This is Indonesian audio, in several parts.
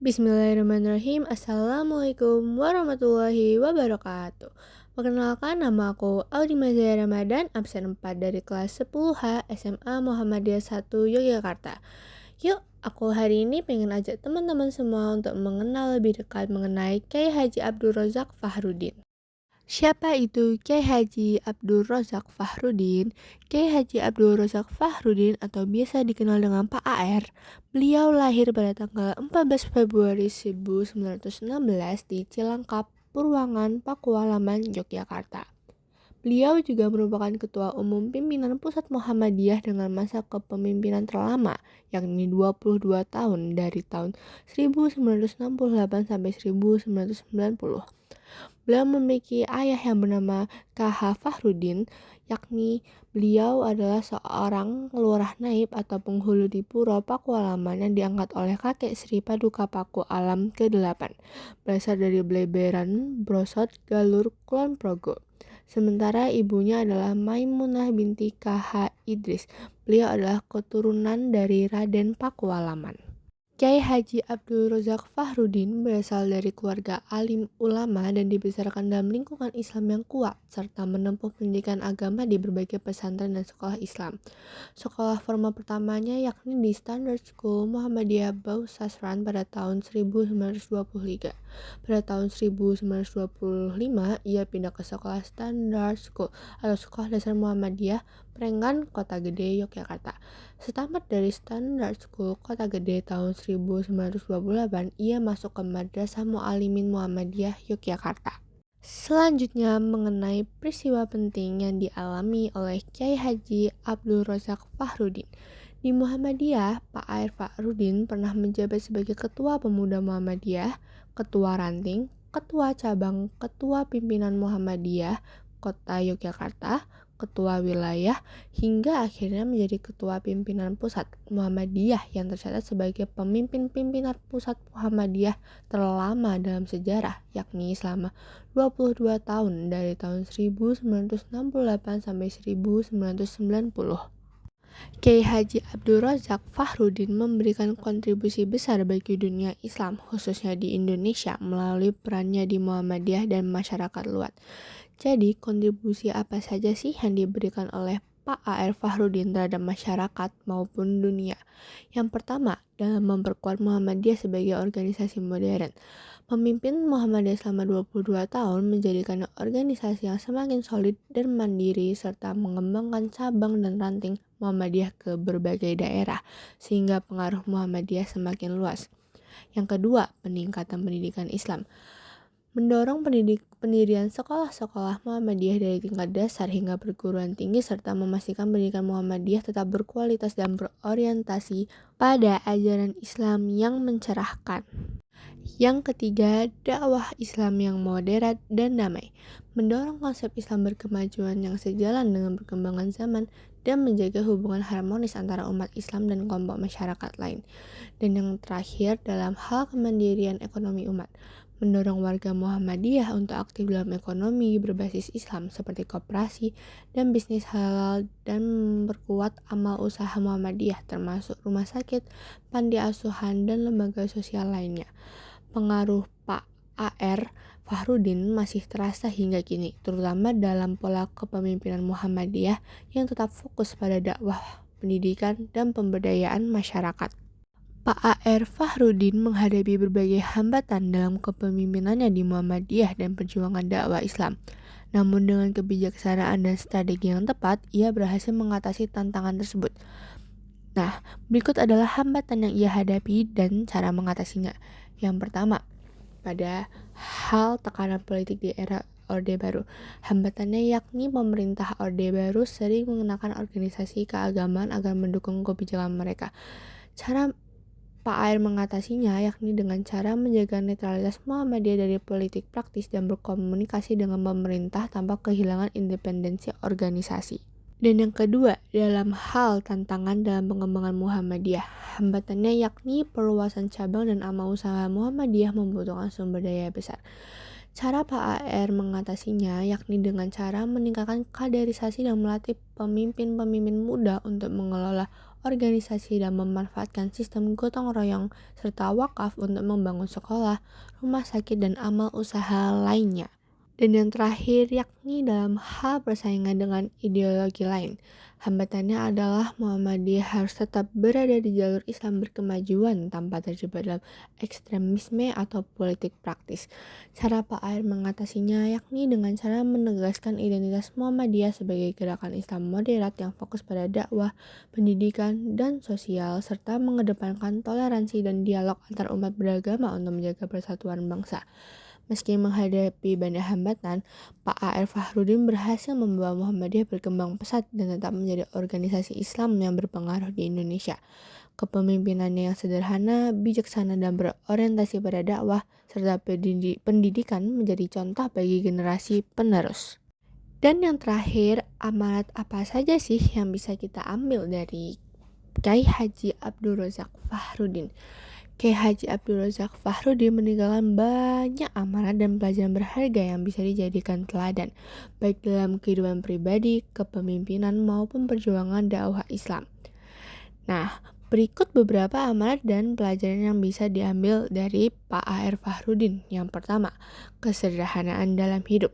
Bismillahirrahmanirrahim. Assalamualaikum warahmatullahi wabarakatuh. Perkenalkan, nama aku Audi Mazaya Ramadan, absen 4 dari kelas 10H SMA Muhammadiyah 1 Yogyakarta. Yuk, aku hari ini pengen ajak teman-teman semua untuk mengenal lebih dekat mengenai Kiai Haji Abdul Razak Fahrudin. Siapa itu Kiai Haji Abdul Razak Fahrudin? Kiai Haji Abdul Razak Fahrudin atau biasa dikenal dengan Pak AR. Beliau lahir pada tanggal 14 Februari 1916 di Cilangkap, Purwangan, Pakualaman, Yogyakarta. Beliau juga merupakan Ketua Umum Pimpinan Pusat Muhammadiyah dengan masa kepemimpinan terlama, yakni 22 tahun dari tahun 1968 sampai 1990. Beliau memiliki ayah yang bernama KH Fahrudin, yakni beliau adalah seorang lurah naib atau penghulu di Puro Pakualaman yang diangkat oleh kakek Sri Paduka Paku Alam ke-8, berasal dari Bleberan, Brosot, Galur, Kulon Progo. Sementara ibunya adalah Maimunah binti KH Idris. Beliau adalah keturunan dari Raden Pakualaman. Kiai Haji Abdul Razak Fahrudin berasal dari keluarga alim ulama dan dibesarkan dalam lingkungan Islam yang kuat, serta menempuh pendidikan agama di berbagai pesantren dan sekolah Islam. Sekolah formal pertamanya yakni di Standard School Muhammadiyah Bausasran pada tahun 1923. Pada tahun 1925, ia pindah ke sekolah Standard School atau Sekolah Dasar Muhammadiyah Prengan, Kota Gede, Yogyakarta. Setamat dari Standard School Kota Gede tahun 1928, ia masuk ke Madrasah Muallimin Muhammadiyah Yogyakarta. Selanjutnya mengenai peristiwa penting yang dialami oleh Kiai Haji Abdul Razak Fahrudin. Di Muhammadiyah, Pak Air Fahrudin pernah menjabat sebagai Ketua Pemuda Muhammadiyah, Ketua Ranting, Ketua Cabang, Ketua Pimpinan Muhammadiyah, Kota Yogyakarta, Ketua Wilayah, hingga akhirnya menjadi Ketua Pimpinan Pusat Muhammadiyah yang tercatat sebagai pemimpin-pimpinan Pusat Muhammadiyah terlama dalam sejarah, yakni selama 22 tahun dari tahun 1968 sampai 1990. Kiai Haji Abdul Razak Fahrudin memberikan kontribusi besar bagi dunia Islam, khususnya di Indonesia, melalui perannya di Muhammadiyah dan masyarakat luas. Jadi, kontribusi apa saja sih yang diberikan oleh Pak A.R. Fahrudin terhadap masyarakat maupun dunia? Yang pertama, dalam memperkuat Muhammadiyah sebagai organisasi modern. Memimpin Muhammadiyah selama 22 tahun menjadikan organisasi yang semakin solid dan mandiri serta mengembangkan cabang dan ranting Muhammadiyah ke berbagai daerah sehingga pengaruh Muhammadiyah semakin luas. Yang kedua, peningkatan pendidikan Islam. Mendorong pendirian sekolah-sekolah Muhammadiyah dari tingkat dasar hingga perguruan tinggi serta memastikan pendidikan Muhammadiyah tetap berkualitas dan berorientasi pada ajaran Islam yang mencerahkan. Yang ketiga, dakwah Islam yang moderat dan damai. Mendorong konsep Islam berkemajuan yang sejalan dengan perkembangan zaman dan menjaga hubungan harmonis antara umat Islam dan kelompok masyarakat lain. Dan yang terakhir, dalam hal kemandirian ekonomi umat, mendorong warga Muhammadiyah untuk aktif dalam ekonomi berbasis Islam seperti koperasi dan bisnis halal dan memperkuat amal usaha Muhammadiyah termasuk rumah sakit, panti asuhan, dan lembaga sosial lainnya. Pengaruh Pak A.R. Fahrudin masih terasa hingga kini, terutama dalam pola kepemimpinan Muhammadiyah yang tetap fokus pada dakwah, pendidikan, dan pemberdayaan masyarakat. Pak A.R. Fahrudin menghadapi berbagai hambatan dalam kepemimpinannya di Muhammadiyah dan perjuangan dakwah Islam. Namun dengan kebijaksanaan dan strategi yang tepat, ia berhasil mengatasi tantangan tersebut. Nah, berikut adalah hambatan yang ia hadapi dan cara mengatasinya. Yang pertama, pada hal tekanan politik di era Orde Baru. Hambatannya yakni pemerintah Orde Baru sering mengenakan organisasi keagamaan agar mendukung kebijakan mereka. Cara Pak Air mengatasinya yakni dengan cara menjaga netralitas Muhammadiyah dari politik praktis dan berkomunikasi dengan pemerintah tanpa kehilangan independensi organisasi. Dan yang kedua, dalam hal tantangan dalam pengembangan Muhammadiyah, hambatannya yakni perluasan cabang dan amal usaha Muhammadiyah membutuhkan sumber daya besar. Cara Pak AR mengatasinya yakni dengan cara meningkatkan kaderisasi dan melatih pemimpin-pemimpin muda untuk mengelola organisasi dan memanfaatkan sistem gotong royong serta wakaf untuk membangun sekolah, rumah sakit, dan amal usaha lainnya. Dan yang terakhir yakni dalam hal persaingan dengan ideologi lain. Hambatannya adalah Muhammadiyah harus tetap berada di jalur Islam berkemajuan tanpa terjebak dalam ekstremisme atau politik praktis. Cara Pak Air mengatasinya yakni dengan cara menegaskan identitas Muhammadiyah sebagai gerakan Islam moderat yang fokus pada dakwah, pendidikan, dan sosial, serta mengedepankan toleransi dan dialog antar umat beragama untuk menjaga persatuan bangsa. Meski menghadapi banyak hambatan, Pak A.R. Fahrudin berhasil membawa Muhammadiyah berkembang pesat dan tetap menjadi organisasi Islam yang berpengaruh di Indonesia. Kepemimpinannya yang sederhana, bijaksana, dan berorientasi pada dakwah serta pendidikan menjadi contoh bagi generasi penerus. Dan yang terakhir, amanat apa saja sih yang bisa kita ambil dari Kiai Haji Abdul Razak Fahrudin? Kiai Haji Abdul Razak Fahrudin meninggalkan banyak amanat dan pelajaran berharga yang bisa dijadikan teladan, baik dalam kehidupan pribadi, kepemimpinan, maupun perjuangan dakwah Islam. Nah, berikut beberapa amanat dan pelajaran yang bisa diambil dari Pak A.R. Fahrudin. Yang pertama, kesederhanaan dalam hidup.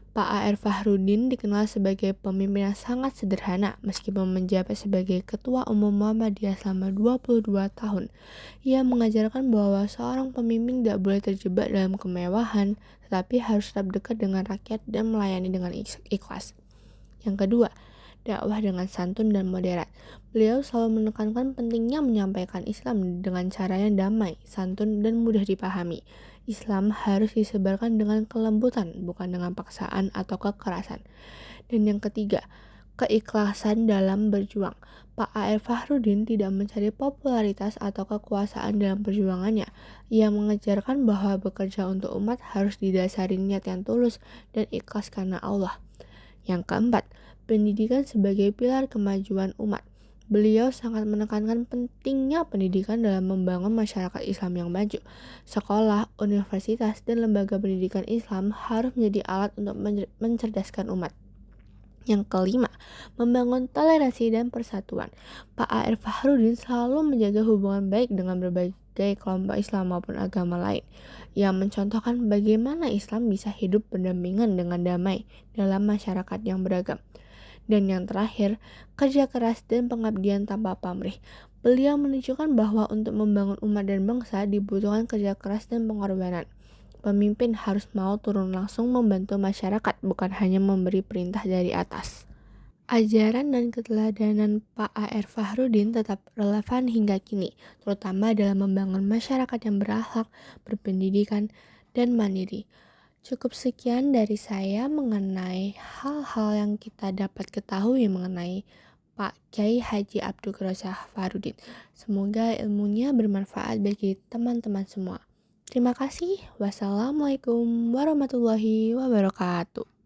Pak A.R. Fahrudin dikenal sebagai pemimpin yang sangat sederhana meskipun menjabat sebagai Ketua Umum Muhammadiyah selama 22 tahun. Ia mengajarkan bahwa seorang pemimpin tidak boleh terjebak dalam kemewahan, tetapi harus tetap dekat dengan rakyat dan melayani dengan ikhlas. Yang kedua, dakwah dengan santun dan moderat. Beliau selalu menekankan pentingnya menyampaikan Islam dengan cara yang damai, santun, dan mudah dipahami. Islam harus disebarkan dengan kelembutan, bukan dengan paksaan atau kekerasan. Dan yang ketiga, keikhlasan dalam berjuang. Pak A.R. Fahrudin tidak mencari popularitas atau kekuasaan dalam perjuangannya. Ia mengajarkan bahwa bekerja untuk umat harus didasari niat yang tulus dan ikhlas karena Allah. Yang keempat, pendidikan sebagai pilar kemajuan umat. Beliau sangat menekankan pentingnya pendidikan dalam membangun masyarakat Islam yang maju. Sekolah, universitas, dan lembaga pendidikan Islam harus menjadi alat untuk mencerdaskan umat. Yang kelima, membangun toleransi dan persatuan. Pak A.R. Fahrudin selalu menjaga hubungan baik dengan berbagai kelompok Islam maupun agama lain. Ia mencontohkan bagaimana Islam bisa hidup berdampingan dengan damai dalam masyarakat yang beragam. Dan yang terakhir, kerja keras dan pengabdian tanpa pamrih. Beliau menunjukkan bahwa untuk membangun umat dan bangsa dibutuhkan kerja keras dan pengorbanan. Pemimpin harus mau turun langsung membantu masyarakat, bukan hanya memberi perintah dari atas. Ajaran dan keteladanan Pak A.R. Fahrudin tetap relevan hingga kini, terutama dalam membangun masyarakat yang berakhlak, berpendidikan, dan mandiri. Cukup sekian dari saya mengenai hal-hal yang kita dapat ketahui mengenai Pak Kiai Haji Abdul Razak Fahrudin. Semoga ilmunya bermanfaat bagi teman-teman semua. Terima kasih. Wassalamualaikum warahmatullahi wabarakatuh.